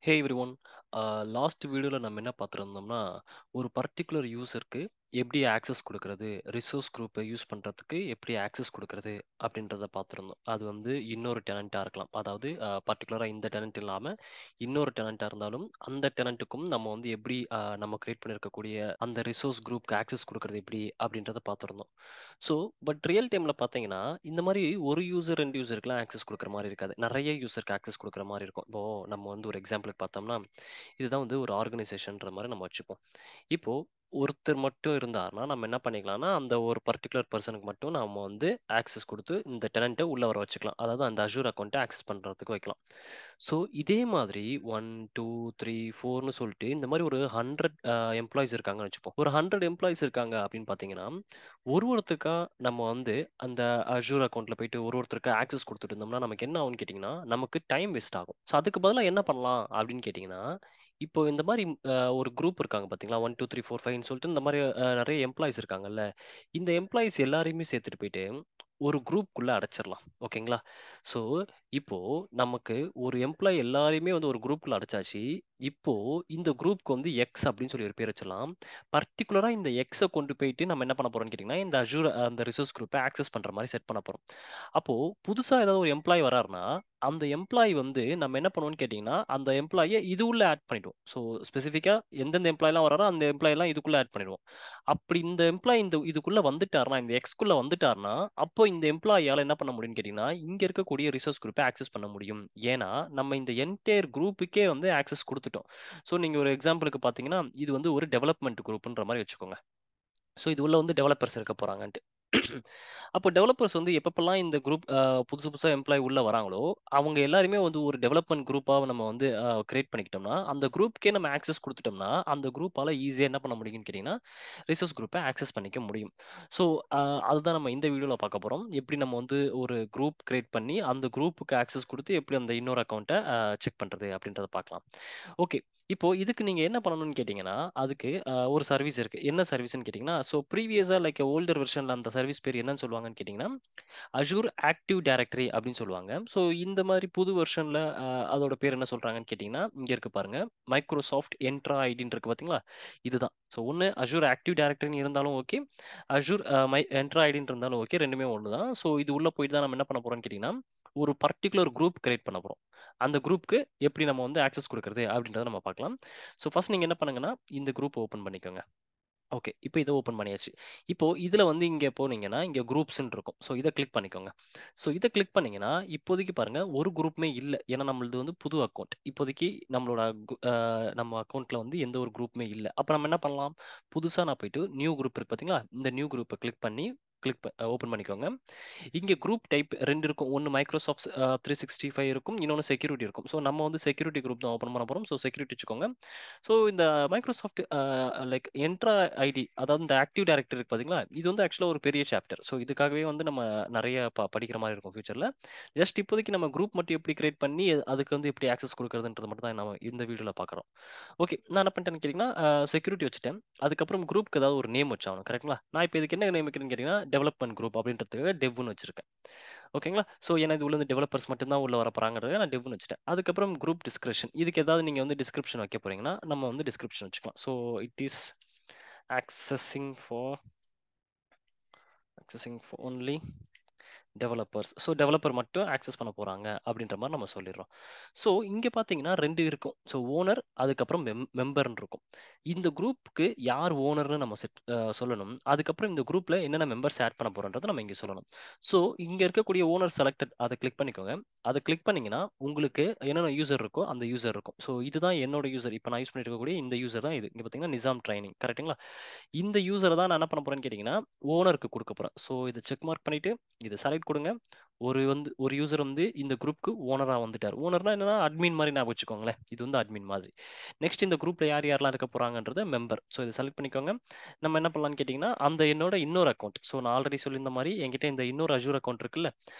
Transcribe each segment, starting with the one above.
ஹே everyone. Last வீடியோல நம்ம என்ன பார்த்துருந்தோம்னா, ஒரு பர்ட்டிகுலர் யூசருக்கு எப்படி ஆக்சஸ் குடுக்குறது, ரிசோர்ஸ் குரூப்ப யூஸ் பண்றதுக்கு எப்படி ஆக்சஸ் குடுக்குறது அப்படின்றத பார்த்துருந்தோம். அது வந்து இன்னொரு டெனன்ட்டா இருக்கலாம். அதாவது பர்ட்டிகுலரா இந்த டெனன்ட் இல்லாம இன்னொரு டெனன்ட்டா இருந்தாலும், அந்த டெனன்ட்டுக்கும் நம்ம வந்து எப்படி நம்ம கிரியேட் பண்ணியிருக்கக்கூடிய அந்த ரிசோர்ஸ் குரூப்க்கு ஆக்சஸ் குடுக்குறது எப்படி அப்படின்றத பார்த்துருந்தோம். ஸோ, பட் ரியல் டைம்ல பார்த்தீங்கன்னா, இந்த மாரி ஒரு யூசர் 2 யூசருக்குலாம் ஆக்சஸ் குடுக்குற மாரி இருக்காது. நெறைய யூசருக்கு ஆக்சஸ் குடுக்குற மாரி இருக்கும். இப்போ நம்ம வந்து ஒரு எக்ஸாம்பிளுக்கு பார்த்தோம்னா, இதுதான் வந்து ஒரு ஆர்கனைசேஷன்ற மாரி நம்ம வச்சுப்போம். இப்போ ஒருத்தர் மட்டும் இருந்தார்னா, நம்ம என்ன பண்ணிக்கலாம்னா, அந்த ஒரு பர்ட்டிகுலர் பெர்சனுக்கு மட்டும் நாம வந்து ஆக்சஸ் குடுத்து, இந்த டெனன்ட்ட உள்ள வர வச்சுக்கலாம். அதாவது அந்த அஷ்யூர் அக்கவுண்ட்ட ஆக்சஸ் பண்றதுக்கு வைக்கலாம். ஸோ, இதே மாதிரி 1, 2, 3, 4ன்னு சொல்லிட்டு இந்த மாரி ஒரு 100 எம்ப்ளாயீஸ் இருக்காங்கன்னு வச்சுப்போம். ஒரு 100 எம்ப்ளாயீஸ் இருக்காங்க அப்படின்னு பார்த்தீங்கன்னா, ஒருத்தருக்கா நம்ம வந்து அந்த அஷ்யூர் அக்கவுண்ட்ல போயிட்டு ஒருத்தருக்கு ஆக்சஸ் குடுத்துட்டு இருந்தோம்னா, நமக்கு என்ன ஆகும்னு கேட்டீங்கன்னா, நமக்கு டைம் வேஸ்ட் ஆகும். ஸோ, அதுக்கு பதிலா என்ன பண்ணலாம் அப்படின்னு கேட்டீங்கன்னா, இப்போ இந்த மாரி ஒரு குரூப் இருக்காங்க பார்த்தீங்களா? 1, 2, 3, 4, 5ன்னு சொல்லிட்டு இந்த மாரி நெறைய எம்ப்ளாயீஸ் இருக்காங்கல்ல. இந்த எம்ப்ளாயீஸ் எல்லாரையுமே சேர்த்துட்டு போயிட்டு ஒரு குரூப்க்குள்ள அடைச்சிரலாம். ஓகேங்களா? ஸோ, இப்போ நமக்கு ஒரு எம்ப்ளாயி எல்லாரையுமே வந்து ஒரு குரூப்குள்ள அடைச்சாச்சு. இப்போ இந்த குரூப்க்கு வந்து எக்ஸ் அப்படின்னு சொல்லி ஒரு பேர் வச்சிடலாம். பர்ட்டிகுலரா இந்த எக்ஸ கொண்டு போயிட்டு நம்ம என்ன பண்ண போறோம்னு கேட்டீங்கன்னா, இந்த அஷ்யூர் அந்த ரிசோர்ஸ் குரூப்ப ஆக்சஸ் பண்ற மாரி செட் பண்ண போறோம். அப்போ புதுசா ஏதாவது ஒரு எம்ப்ளாயி வராருன்னா, அந்த எம்ப்ளாயி வந்து நம்ம என்ன பண்ணுவோம்னு கேட்டீங்கன்னா, அந்த எம்ப்ளாயிய இது உள்ள ஆட் பண்ணிடுவோம். ஸோ ஸ்பெசிஃபிக்கா எந்தெந்த எம்ப்ளாயிலாம் வராரோ, அந்த எம்ப்ளாயிலாம் இதுக்குள்ள ஆட் பண்ணிடுவோம். அப்படி இந்த எம்ப்ளாயி இதுக்குள்ள வந்துட்டாருன்னா, இந்த எக்ஸ்க்குள்ள வந்துட்டாருன்னா, அப்போ இந்த எம்ப்ளாயியால என்ன பண்ண முடியும்னு கேட்டீங்கன்னா, இங்க இருக்கக்கூடிய ரிசோர்ஸ் குரூப்ப ஆக்சஸ் பண்ண முடியும். ஏன்னா, நம்ம இந்த என்டையர் குரூப்புக்கே வந்து ஆக்சஸ் குடுத்துட்டோம். ஸோ நீங்க ஒரு எக்ஸாம்பிளுக்கு பார்த்தீங்கன்னா, இது வந்து ஒரு டெவலப்மென்ட் குரூப்ன்ற மாரி வச்சுக்கோங்க. ஸோ இது உள்ள வந்து டெவலப்பர்ஸ் இருக்க போறாங்கன்ட்டு. அப்போ டெவலப்பர்ஸ் வந்து எப்பப்பலாம் இந்த குரூப் புதுசு புதுசா எம்ப்ளாயி உள்ள வராங்களோ, அவங்க எல்லாருமே வந்து ஒரு டெவலப்மென்ட் குரூப்பா நம்ம வந்து கிரியேட் பண்ணிக்கிட்டோம்னா, அந்த குரூப்க்கே நம்ம ஆக்சஸ் குடுத்துட்டோம்னா, அந்த குரூப்பால ஈஸியா என்ன பண்ண முடியும்னு கேட்டீங்கன்னா, ரிசோர்ஸ் குரூப்ப ஆக்சஸ் பண்ணிக்க முடியும். ஸோ அதுதான் நம்ம இந்த வீடியோல பார்க்க போறோம். எப்படி நம்ம வந்து ஒரு குரூப் கிரியேட் பண்ணி, அந்த குரூப்புக்கு ஆக்சஸ் குடுத்து, எப்படி அந்த இன்னொரு அக்கவுண்ட்ட செக் பண்றது அப்படின்றத பார்க்கலாம். ஓகே. இப்போ இதுக்கு நீங்க என்ன பண்ணணும்னு கேட்டீங்கன்னா, அதுக்கு ஒரு சர்வீஸ் இருக்கு. என்ன சர்வீஸ்ன்னு கேட்டீங்கன்னா, ஸோ ப்ரீவியஸா லைக் ஓல்டர் வெர்ஷன்ல அந்த சர்வீஸ் பேர் என்னன்னு சொல்லுவாங்கன்னு கேட்டீங்கன்னா, அஷூர் ஆக்டிவ் டைரக்டரி அப்படின்னு சொல்லுவாங்க. ஸோ இந்த மாரி புது வெர்ஷன்ல அதோட பேர் என்ன சொல்றாங்கன்னு கேட்டீங்கன்னா, இங்க இருக்கு பாருங்க. மைக்ரோசாஃப்ட் என்ட்ரா ஐடின்னு இருக்கு பார்த்தீங்களா? இதுதான். ஸோ ஒண்ணு அஷூர் ஆக்டிவ் டைரக்டரின்னு இருந்தாலும் ஓகே. அஷூர் என்ட்ரா ஐடின்னு இருந்தாலும் ஓகே. 2மே ஒண்ணு தான். ஸோ இது உள்ள போயிட்டு தான் நம்ம என்ன பண்ண போறோம்ன்னு கேட்டீங்கன்னா, ஒரு பர்ட்டிகுலர் குரூப் கிரியேட் பண்ண போறோம். அந்த குரூப்க்கு எப்படி நம்ம வந்து ஆக்சஸ் குடுக்குறது அப்படின்றத நம்ம பார்க்கலாம். ஸோ ஃபர்ஸ்ட் நீங்க என்ன பண்ணுங்கன்னா, இந்த குரூப் ஓப்பன் பண்ணிக்கோங்க. ஓகே. இப்ப இத ஓப்பன் பண்ணியாச்சு. இப்போ இதுல வந்து இங்க போனீங்கன்னா, இங்க குரூப்ஸ்ன்னு இருக்கும். ஸோ இத கிளிக் பண்ணிக்கோங்க. ஸோ இத கிளிக் பண்ணீங்கன்னா, இப்போதைக்கு பாருங்க ஒரு குரூப்புமே இல்ல. ஏன்னா நம்மளது வந்து புது அக்கவுண்ட். இப்போதைக்கு நம்மளோட நம்ம அக்கவுண்ட்ல வந்து எந்த ஒரு குரூப்புமே இல்ல. அப்ப நம்ம என்ன பண்ணலாம்? புதுசா நான் போயிட்டு நியூ குரூப் இருக்கு பார்த்தீங்களா? இந்த நியூ குரூப்ப கிளிக் பண்ணி ஓப்பன் பண்ணிக்கோங்க. இங்க குரூப் டைப் 2 இருக்கும். ஒண்ணு மைக்ரோசாஃப்ட் 365 இருக்கும். இன்னொன்னு செக்யூரிட்டி இருக்கும். ஸோ நம்ம வந்து செக்யூரிட்டி குரூப் தான் ஓப்பன் பண்ண போறோம். ஸோ செக்யூரிட்டி வச்சுக்கோங்க. ஸோ இந்த மைக்ரோசாஃப்ட் லைக் என்ட்ரா ஐடி அதாவது இந்த ஆக்டிவ் டைரக்டரி இருக்கு பார்த்தீங்களா? இது வந்து ஆக்சுவலா ஒரு பெரிய சாப்டர். ஸோ இதுக்காகவே வந்து நம்ம நெறைய படிக்கிற மாரி இருக்கும் ஃபியூச்சர்ல. ஜஸ்ட் இப்போதைக்கு நம்ம குரூப் மட்டும் எப்படி கிரியேட் பண்ணி அதுக்கு வந்து எப்படி ஆக்சஸ் குடுக்குறதுன்றது மட்டும் தான் நம்ம இந்த வீடியோல பார்க்குறோம். ஓகே. நான் என்ன பண்ணிட்டேன்னு கேட்டீங்கன்னா, செக்யூரிட்டி வச்சுட்டேன். அதுக்கப்புறம் குரூப்க்கு ஏதாவது ஒரு நேம் வச்சாகணும். கரெக்ட்டுங்களா? நான் இப்ப இதுக்கு என்ன நேம் வைக்கிறேன்னு கேட்டீங்கன்னா, டெவலப்மென்ட் குரூப் அப்படின்றதுக்காக டெவ்ன்னு வச்சிருக்கேன். ஓகேங்களா? ஸோ ஏன்னா இது உள்ள இந்த டெவலப்பர்ஸ் மட்டும் தான் உள்ள வரப்போறாங்கன்றத நான் டெவ்ன்னு வச்சுட்டேன். அதுக்கப்புறம் குரூப் டிஸ்கிரிப்ஷன். இதுக்கு ஏதாவது நீங்க வந்து டிஸ்கிரிப்ஷன் வைக்க போறீங்கன்னா, நம்ம வந்து டிஸ்கிரிப்ஷன் வச்சுக்கலாம். So it is accessing for accessing for only developers. So developer மட்டும் ஆக்சஸ் பண்ண போறாங்க அப்படின்ற மாரி நம்ம சொல்லிடுறோம். ஸோ இங்க பார்த்தீங்கன்னா 2 இருக்கும். ஸோ ஓனர் அதுக்கப்புறம் மெம்பர்ன்னு இருக்கும். இந்த குரூப்க்கு யார் ஓனர்ன்னு நம்ம சொல்லணும். அதுக்கப்புறம் இந்த குரூப்ல என்னென்ன மெம்பர்ஸ் ஆட் பண்ண போறோம்ன்றத நம்ம இங்க சொல்லணும். ஸோ இங்க இருக்கக்கூடிய ஓனர் செலக்டட் அத கிளிக் பண்ணிக்கோங்க. அத கிளிக் பண்ணீங்கன்னா, உங்களுக்கு என்னென்ன யூசர் இருக்கோ அந்த யூசர் இருக்கும். ஸோ இதுதான் என்னோட யூசர். இப்ப நான் யூஸ் பண்ணிட்டு இருக்கக்கூடிய இந்த யூசர் தான் இது. இங்க பார்த்தீங்கன்னா நிசாம் ட்ரெய்னிங் கரெக்ட்டுங்களா? இந்த யூசர தான் நான் என்ன பண்ண போறேன்னு கேட்டீங்கன்னா, ஓனருக்கு குடுக்க போறேன். ஸோ இத செக் மார்க் பண்ணிட்டு, இத செலக்ட் குடுங்க. ஒரு யூசர் வந்து இந்த குரூப்க்கு ஓனரா வந்துட்டார். ஓனர்னா என்னன்னா அட்மின் மாரி ஞாபகம் வச்சுக்கோங்களேன். இது வந்து அட்மின் மாதிரி. நெக்ஸ்ட் இந்த குரூப்ல யார் யாரெல்லாம் இருக்க போறாங்கன்றத மெம்பர். ஸோ இத செலக்ட் பண்ணிக்கோங்க. நம்ம என்ன பண்ணலாம்னு கேட்டீங்கன்னா, அந்த என்னோட இன்னொரு அக்கவுண்ட். ஸோ நான் ஆல்ரெடி சொல்லியிருந்த மாரி என்கிட்ட இந்த இன்னொரு அஷ்யூர் அக்கவுண்ட் இருக்குல்ல,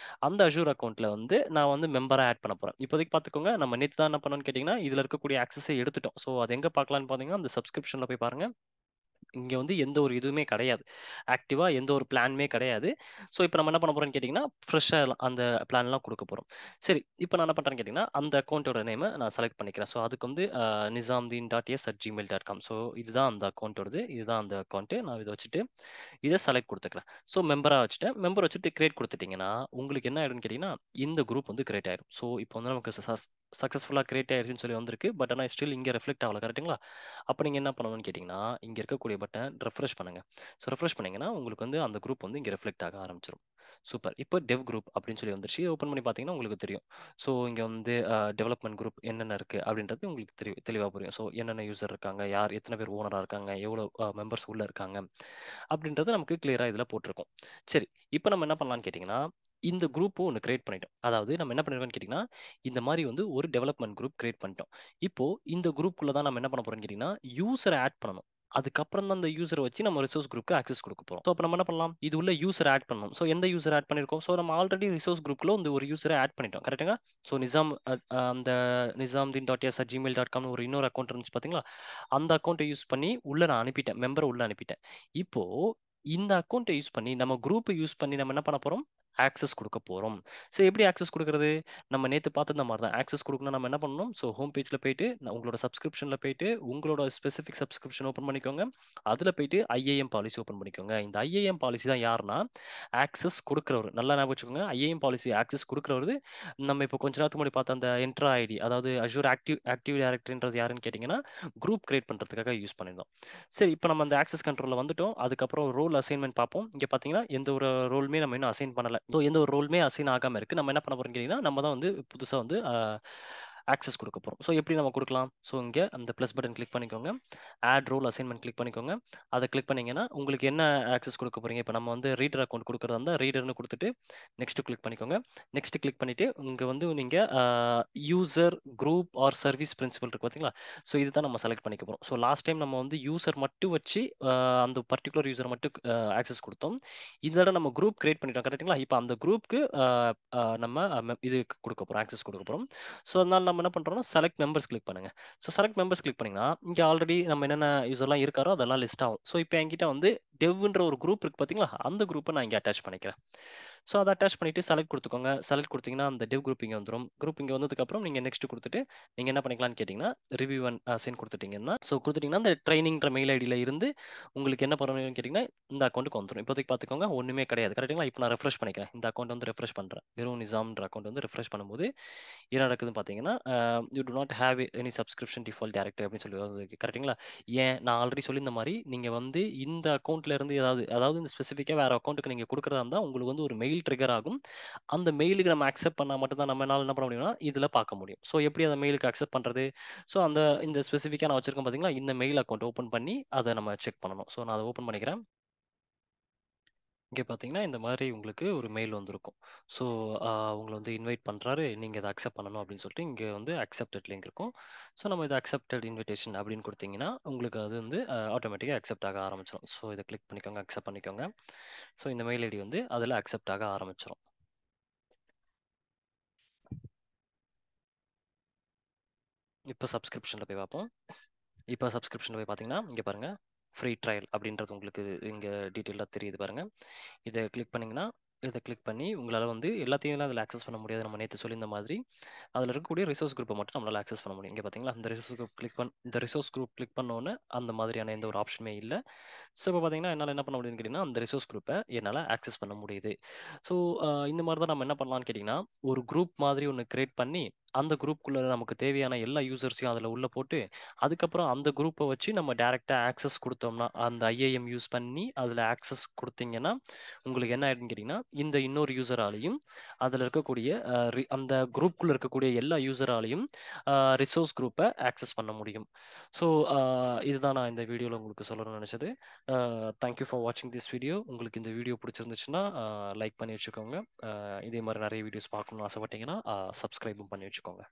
அந்த அஷ்யூர் அக்கவுண்ட்ல வந்து நான் வந்து மெம்பரா ஆட் பண்ண போறேன். இப்போதைக்கு பார்த்துக்கோங்க. நம்ம நேத்து தான் என்ன பண்ணோம்னு கேட்டீங்கன்னா, இதுல இருக்கக்கூடிய ஆக்சஸ எடுத்துட்டோம். ஸோ அது எங்க பார்க்கலாம்னு பார்த்தீங்கன்னா, அந்த சப்ஸ்கிரிப்ஷன்ல போய் பாருங்க. இங்க வந்து எந்த ஒரு இதுவுமே கிடையாது. ஆக்டிவா எந்த ஒரு பிளானுமே கிடையாது. ஸோ இப்போ நம்ம என்ன பண்ண போறோம்னு கேட்டிங்கன்னா, ஃப்ரெஷ்ஷா அந்த பிளான்லாம் குடுக்க போறோம். சரி, இப்போ நான் என்ன பண்றேன்னு கேட்டிங்கன்னா, அந்த அக்கவுண்டோட நேம நான் செலக்ட் பண்ணிக்கிறேன். ஸோ அதுக்கு வந்து nizamdeen.s@gmail.com. ஸோ இதுதான் அந்த அக்கவுண்டோடது. இதுதான் அந்த அக்கவுண்ட். நான் இத வச்சுட்டு இத செலக்ட் குடுத்துக்கிறேன். ஸோ மெம்பரா வச்சுட்டேன். மெம்பர் வச்சுட்டு கிரியேட் குடுத்துட்டீங்கன்னா, உங்களுக்கு என்ன ஆயிடும்னு கேட்டீங்கன்னா, இந்த குரூப் வந்து கிரியேட் ஆயிரும். ஸோ இப்போ வந்து நமக்கு சக்சஸ்ஃபுல்லா கிரியேட் ஆயிருச்சுன்னு சொல்லி வந்திருக்கு. பட் ஆனா ஸ்டில் இங்க ரிஃப்ளெக்ட் ஆகல. கரெக்ட்டுங்களா? அப்ப நீங்க என்ன பண்ணணும்னு கேட்டீங்கன்னா, இங்க இருக்கக்கூடிய பட்டன் ரெஃப்ரெஷ் பண்ணுங்க. ஸோ ரெஃப்ரெஷ் பண்ணீங்கன்னா, உங்களுக்கு வந்து அந்த குரூப் வந்து இங்க ரிஃப்ளெக்ட் ஆக ஆரம்பிச்சுரும். சூப்பர். இப்போ டெவ் குரூப் அப்படின்னு சொல்லி வந்துருச்சு. ஓப்பன் பண்ணி பார்த்தீங்கன்னா உங்களுக்கு தெரியும். ஸோ இங்க வந்து டெவலப்மென்ட் குரூப் என்னென்ன இருக்கு அப்படின்றது உங்களுக்கு தெளிவா புரியும். ஸோ என்னென்ன யூசர் இருக்காங்க, யார் எத்தன பேர் ஓனரா இருக்காங்க, எவ்வளோ மெம்பர்ஸ் உள்ள இருக்காங்க அப்படின்றது நமக்கு கிளியரா இதுல போட்டிருக்கும். சரி, இப்போ நம்ம என்ன பண்ணலாம்னு கேட்டீங்கன்னா, இந்த குரூப் ஒண்ணு கிரியேட் பண்ணிட்டோம். அதாவது நம்ம என்ன பண்ணிருக்கோம்னு கேட்டீங்கன்னா, இந்த மாரி வந்து ஒரு டெவலப்மென்ட் குரூப் கிரியேட் பண்ணிட்டோம். இப்போ இந்த குரூப்குள்ள தான் நம்ம என்ன பண்ண போறோம்னு கேட்டீங்கன்னா, யூசர ஆட் பண்ணணும். அதுக்கப்புறம் தான் அந்த யூசர வச்சு நம்ம ரிசோர்ஸ் குரூப்க்கு ஆக்சஸ் குடுக்க போறோம். ஸோ அப்ப நம்ம என்ன பண்ணலாம்? இது உள்ள யூசர் ஆட் பண்ணணும். ஸோ எந்த யூசர் ஆட் பண்ணியிருக்கோம்? ஸோ நம்ம ஆல்ரெடி ரிசோர்ஸ் குரூப்ல வந்து ஒரு யூசர ஆட் பண்ணிட்டோம். கரெக்ட்டுங்களா? ஸோ அந்த nizamdeen.s@gmail.comனு ஒரு இன்னொரு அக்கவுண்ட் இருந்துச்சு பார்த்தீங்களா? அந்த அக்கவுண்ட்ட யூஸ் பண்ணி உள்ள நான் அனுப்பிட்டேன். மெம்பர உள்ள அனுப்பிட்டேன். இப்போ இந்த அக்கவுண்ட்ட யூஸ் பண்ணி நம்ம குரூப்ப யூஸ் பண்ணி நம்ம என்ன பண்ண போறோம்? ஆக்சஸ் குடுக்க போறோம். சோ எப்படி ஆக்சஸ் குடுக்குறது? நம்ம நேத்து பார்த்திருந்த மாரி தான். ஆக்சஸ் குடுக்கணும்னா நம்ம என்ன பண்ணணும்? ஸோ ஹோம் பேஜ்ல போயிட்டு உங்களோட சப்ஸ்கிரிப்ஷன்ல போயிட்டு உங்களோட ஸ்பெசிஃபிக் சப்ஸ்கிரிப்ஷன் ஓப்பன் பண்ணிக்கோங்க. அதுல போயிட்டு ஐஏஎம் பாலிசி ஓப்பன் பண்ணிக்கோங்க. இந்த ஐஏஎம் பாலிசி தான் யாருன்னா, ஆக்சஸ் குடுக்குறவரு. நல்லா ஞாபகம் வச்சுக்கோங்க. ஐஏஎம் பாலிசி ஆக்சஸ் குடுக்குறவரு நம்ம இப்போ கொஞ்ச நேரத்துக்கு முன்னாடி பார்த்த அந்த என்ட்ரா ஐடி அதாவது அஷ்யூர் ஆக்டிவ் டைரக்டரின்றது யாருன்னு கேட்டீங்கன்னா, குரூப் கிரியேட் பண்றதுக்காக யூஸ் பண்ணியிருந்தோம். சரி, இப்போ நம்ம அந்த ஆக்சஸ் கண்ட்ரோல்ல வந்துட்டோம். அதுக்கப்புறம் ரோல் அசைன்மென்ட் பார்ப்போம். இங்க பார்த்தீங்கன்னா, எந்த ஒரு ரோலுமே நம்ம இன்னும் அசைன் பண்ணல. ஸோ எந்த ஒரு ரோலுமே அசைன் ஆகாம இருக்கு. நம்ம என்ன பண்ண போறோம்னு கேட்டீங்கன்னா, நம்ம தான் வந்து புதுசா வந்து ஆக்சஸ் குடுக்க போறோம். ஸோ எப்படி நம்ம குடுக்கலாம்? ஸோ இங்க அந்த பிளஸ் பட்டன் கிளிக் பண்ணிக்கோங்க. ஆட் ரோல் அசைன்மென்ட் கிளிக் பண்ணிக்கோங்க. அத கிளிக் பண்ணீங்கன்னா, உங்களுக்கு என்ன ஆக்சஸ் குடுக்க போறீங்க? இப்போ நம்ம வந்து ரீடர் அக்கவுண்ட் குடுக்குறதா இருந்தா, ரீடர்ன்னு குடுத்துட்டு நெக்ஸ்ட் கிளிக் பண்ணிக்கோங்க. நெக்ஸ்ட் கிளிக் பண்ணிட்டு, இங்க வந்து நீங்க user, group or service principal இருக்கு பார்த்தீங்களா? ஸோ இதுதான் நம்ம செலக்ட் பண்ணிக்க போறோம். ஸோ லாஸ்ட் டைம் நம்ம வந்து யூசர் மட்டும் வச்சு அந்த பர்ட்டிகுலர் யூசர் மட்டும் ஆக்சஸ் குடுத்தோம். இந்த தடவ நம்ம குரூப் கிரியேட் பண்ணிட்டோம். கரெக்ட்டுங்களா? இப்ப அந்த குரூப்க்கு நம்ம இது குடுக்க போறோம். ஆக்சஸ் குடுக்க போறோம். ஸோ அதனால நம்ம என்ன பண்றோம்னா, செலக்ட் மெம்பர்ஸ் கிளிக் பண்ணுங்க. ஸோ செலக்ட் மெம்பர்ஸ் கிளிக் பண்ணீங்கன்னா, இங்க ஆல்ரெடி நம்ம என்னென்ன யூசர்லாம் இருக்காரோ அதெல்லாம் லிஸ்ட் ஆகும். ஸோ இப்ப என்கிட்ட வந்து டெவ்ன்ற ஒரு குரூப் இருக்கு பார்த்தீங்களா? அந்த குரூப்ப நான் இங்க அட்டாச் பண்ணிக்கிறேன். ஸோ அத அட்டாச் பண்ணிட்டு செலக்ட் குடுத்துக்கோங்க. செலக்ட் குடுத்தீங்கன்னா, அந்த டெவ் குரூப் இங்க வந்துரும். குரூப் இங்க வந்ததுக்கப்புறம் நீங்க நெக்ஸ்ட் குடுத்துட்டு, நீங்க என்ன பண்ணிக்கலாம்னு கேட்டீங்கன்னா, ரிவ்யூ அண்ட் அசைன் குடுத்துட்டீங்கன்னா, ஸோ குடுத்துட்டீங்கன்னா, அந்த ட்ரெய்னிங்ன்ற மெயில் ஐடில இருந்து உங்களுக்கு என்ன பண்ணணும்னு கேட்டீங்கன்னா, இந்த அக்கவுண்ட்க்கு வந்துரும். இப்போதைக்கு பார்த்துக்கோங்க, ஒண்ணுமே கிடையாது. கரெக்ட்டுங்களா? இப்ப நான் ரெஃப்ரெஷ் பண்ணிக்கிறேன். இந்த அக்கவுண்ட் வந்து ரெஃப்ரெஷ் பண்றேன். வெறும் நிசாம்ன்ற அக்கவுண்ட் வந்து ரெஃப்ரெஷ் பண்ணும்போது, என்ன நடக்குதுன்னு பார்த்தீங்கன்னா, you do not have any subscription default directory அப்படின்னு சொல்லி வருது. கரெக்ட்டுங்களா? ஏன் நான் ஆல்ரெடி சொல்லியிருந்த மாரி, நீங்க வந்து இந்த அக்கவுண்ட்ல இருந்து அதாவது இந்த ஸ்பெசிஃபிக்கா வேற அக்கவுண்ட்க்கு நீங்க குடுக்குறதா இருந்தா, உங்களுக்கு வந்து ஒரு மெயில் ட்ரிக்கர் ஆகும். அந்த மெயிலுக்கு நம்ம அக்செப்ட் பண்ணா மட்டும் தான் நம்மனால என்ன பண்ண முடியும்னா, இதுல பார்க்க முடியும். ஸோ எப்படி அந்த மெயிலுக்கு அக்செப்ட் பண்றது? ஸோ இந்த ஸ்பெசிஃபிக்கா நான் வச்சிருக்கேன் பார்த்தீங்களா? இந்த மெயில் அக்கவுண்ட் ஓப்பன் பண்ணி, அத நம்ம செக் பண்ணணும். ஸோ நான் அத ஓப்பன் பண்ணிக்கிறேன். இங்க பார்த்தீங்கன்னா, இந்த மாரி உங்களுக்கு ஒரு மெயில் வந்திருக்கும். ஸோ உங்கள வந்து இன்வைட் பண்றாரு. நீங்க இத அக்செப்ட் பண்ணணும் அப்படின்னு சொல்லிட்டு, இங்க வந்து அக்செப்டட் லிங்க் இருக்கும். ஸோ நம்ம இத அக்செப்டட் இன்விடேஷன் அப்படின்னு குடுத்தீங்கன்னா, உங்களுக்கு அது வந்து ஆட்டோமேட்டிக்கா அக்செப்ட் ஆக ஆரம்பிச்சுரும். ஸோ இத கிளிக் பண்ணிக்கோங்க. அக்செப்ட் பண்ணிக்கோங்க. ஸோ இந்த மெயில் ஐடி வந்து அதுல அக்செப்ட் ஆக ஆரம்பிச்சுரும். இப்ப சப்ஸ்கிரிப்ஷன்ல போய் பார்ப்போம். இப்ப சப்ஸ்கிரிப்ஷன்ல போய் பார்த்தீங்கன்னா, இங்க பாருங்க. ஃப்ரீ ட்ரையல் அப்படின்றது உங்களுக்கு இங்க டீட்டெயிலா தெரியுது பாருங்க. இத கிளிக் பண்ணீங்கன்னா, இத கிளிக் பண்ணி உங்களால வந்து எல்லாத்தையும்லாம் அதில ஆக்சஸ் பண்ண முடியாது. நம்ம நேத்து சொல்லியிருந்த மாதிரி. அதில இருக்கக்கூடிய ரிசோர்ஸ் குரூப்ப மட்டும் நம்மளால ஆக்சஸ் பண்ண முடியும். இங்க பார்த்தீங்களா, இந்த ரிசோர்ஸ் குரூப் கிளிக் பண்ண உடனே அந்த மாதிரியான எந்த ஒரு ஆப்ஷனுமே இல்ல. ஸோ இப்ப பார்த்தீங்கன்னா, என்னால என்ன பண்ண முடியுதுன்னு கேட்டீங்கன்னா, அந்த ரிசோர்ஸ் குரூப்ப என்னால ஆக்சஸ் பண்ண முடியுது. ஸோ இந்த மாரி தான் நம்ம என்ன பண்ணலாம்னு கேட்டீங்கன்னா, ஒரு குரூப் மாதிரி ஒண்ணு கிரியேட் பண்ணி, அந்த குரூப்குள்ள நமக்கு தேவையான எல்லா யூசர்ஸையும் அதில உள்ள போட்டு, அதுக்கப்புறம் அந்த குரூப்ப வச்சு நம்ம டைரக்ட்டா ஆக்சஸ் குடுத்தோம்னா, அந்த ஐஏஎம் யூஸ் பண்ணி அதில ஆக்சஸ் குடுத்தீங்கன்னா, உங்களுக்கு என்ன ஆயிடும்னு கேட்டீங்கன்னா, இந்த இன்னொரு யூசராலயும் அதில இருக்கக்கூடிய அந்த குரூப்குள்ள இருக்கக்கூடிய எல்லா யூசராலயும் ரிசோர்ஸ் குரூப்ப ஆக்சஸ் பண்ண முடியும். ஸோ அ இதுதான் நான் இந்த வீடியோல உங்களுக்கு சொல்லணும்னு நெனச்சது. தேங்க் யூ ஃபார் வாட்சிங் திஸ் வீடியோ. உங்களுக்கு இந்த வீடியோ பிடிச்சிருந்துச்சுன்னா, லைக் பண்ணி வச்சுக்கோங்க. இதே மாரி நெறைய வீடியோஸ் பார்க்கணும்னு ஆசைப்பட்டீங்கன்னா, சப்ஸ்கிரைபும் பண்ணி வச்சுக்கோங்க.